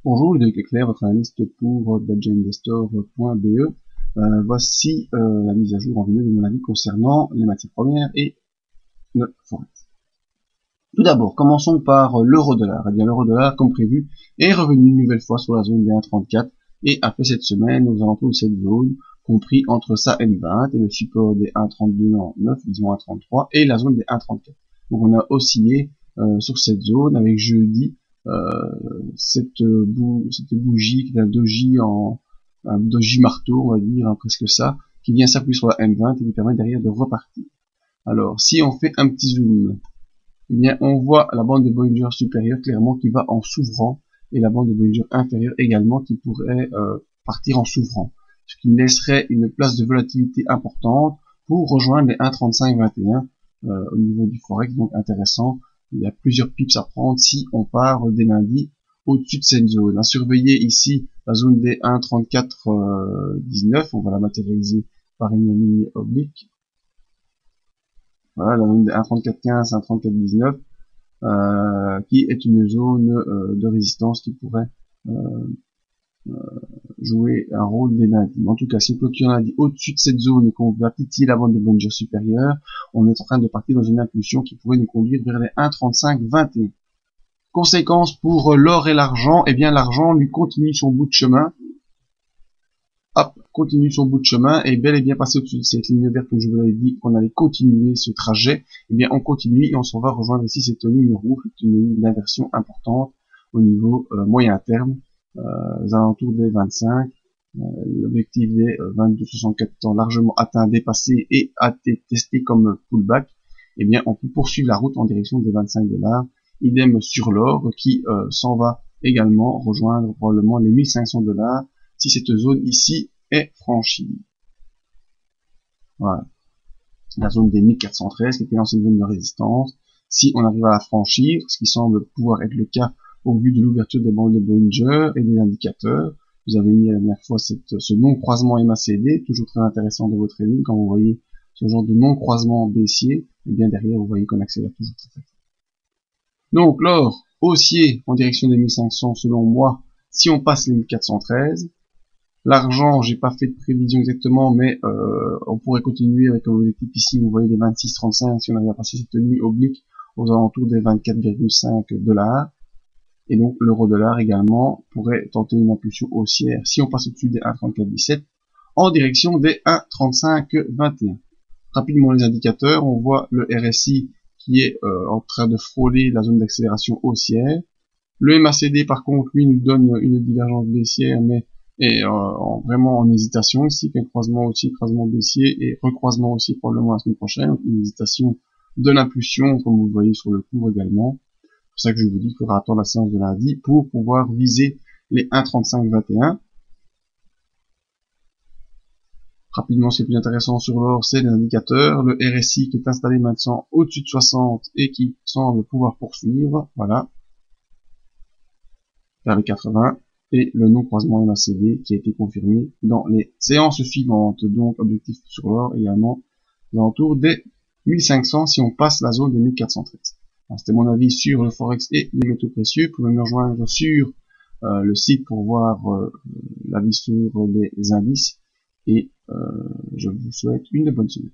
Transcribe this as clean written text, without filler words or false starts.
Bonjour, Ludovic Leclerc, votre analyste pour badgeinvestor.be. Voici la mise à jour en vidéo de mon avis concernant les matières premières et le forex. Tout d'abord, commençons par l'euro-dollar. Eh bien, l'euro-dollar, comme prévu, est revenu une nouvelle fois sur la zone des 1,34 et a fait cette semaine aux alentours de cette zone, compris entre sa M20 et le support des 1,32,9, disons 1,33, et la zone des 1,34. Donc on a oscillé sur cette zone avec jeudi cette bougie qui est un doji marteau, on va dire, hein, presque ça, qui vient s'appuyer sur la M20 et qui permet derrière de repartir. Alors, si on fait un petit zoom, eh bien, on voit la bande de Bollinger supérieure clairement qui va en s'ouvrant et la bande de Bollinger inférieure également qui pourrait partir en s'ouvrant, ce qui laisserait une place de volatilité importante pour rejoindre les 1,35-21 au niveau du forex, donc intéressant. Il y a plusieurs pips à prendre si on part dès lundi au-dessus de cette zone. À surveiller ici la zone des 1,34-19, on va la matérialiser par une ligne oblique. Voilà, la zone des 1,34,15, 1,34,19, qui est une zone de résistance qui pourrait jouer un rôle dès lundi. En tout cas, si on clôture lundi au-dessus de cette zone et qu'on va titiller la bande de Bollinger supérieure, on est en train de partir dans une impulsion qui pourrait nous conduire vers les 1,35,21. Conséquence pour l'or et l'argent, eh bien l'argent lui continue son bout de chemin. Hop, continue son bout de chemin et bel et bien passé au-dessus de cette ligne verte, comme je vous l'avais dit, qu'on allait continuer ce trajet. Eh bien on continue et on s'en va rejoindre ici cette ligne rouge, une ligne d'inversion importante au niveau moyen terme, aux alentours des 25. L'objectif des 22,64 étant largement atteint, dépassé et a été testé comme pullback. Eh bien on peut poursuivre la route en direction des 25$. Idem sur l'or qui s'en va également rejoindre probablement les 1500$ si cette zone ici est franchie. Voilà. La zone des 1413 qui était l'ancienne zone de résistance. Si on arrive à la franchir, ce qui semble pouvoir être le cas au vu de l'ouverture des bandes de Bollinger et des indicateurs, vous avez mis la dernière fois ce non-croisement MACD, toujours très intéressant de votre trading, quand vous voyez ce genre de non-croisement baissier, et bien derrière vous voyez qu'on accélère toujours très fort. Donc l'or haussier en direction des 1500 selon moi, si on passe les 1413. L'argent, j'ai pas fait de prévision exactement, mais on pourrait continuer avec comme objectif ici, vous voyez les 26,35 si on arrive à passer cette ligne oblique aux alentours des 24,5$. Et donc l'euro-dollar également pourrait tenter une impulsion haussière si on passe au-dessus des 1,34,17 en direction des 1,35,21. Rapidement les indicateurs, on voit le RSI qui est en train de frôler la zone d'accélération haussière. Le MACD par contre lui nous donne une divergence baissière mais est vraiment en hésitation ici, qu'un croisement aussi, croisement baissier et recroisement aussi probablement la semaine prochaine, une hésitation de l'impulsion comme vous le voyez sur le cours également. C'est pour ça que je vous dis qu'il faudra attendre la séance de lundi pour pouvoir viser les 1,35,21. Rapidement, ce qui est plus intéressant sur l'or, c'est les indicateurs. Le RSI qui est installé maintenant au-dessus de 60 et qui semble pouvoir poursuivre. Voilà. Vers les 80. Et le non-croisement MACD qui a été confirmé dans les séances suivantes. Donc, objectif sur l'or également aux alentours des 1500 si on passe la zone des 1413. C'était mon avis sur le Forex et les métaux précieux. Vous pouvez me rejoindre sur le site pour voir l'avis sur les indices. Et je vous souhaite une bonne semaine.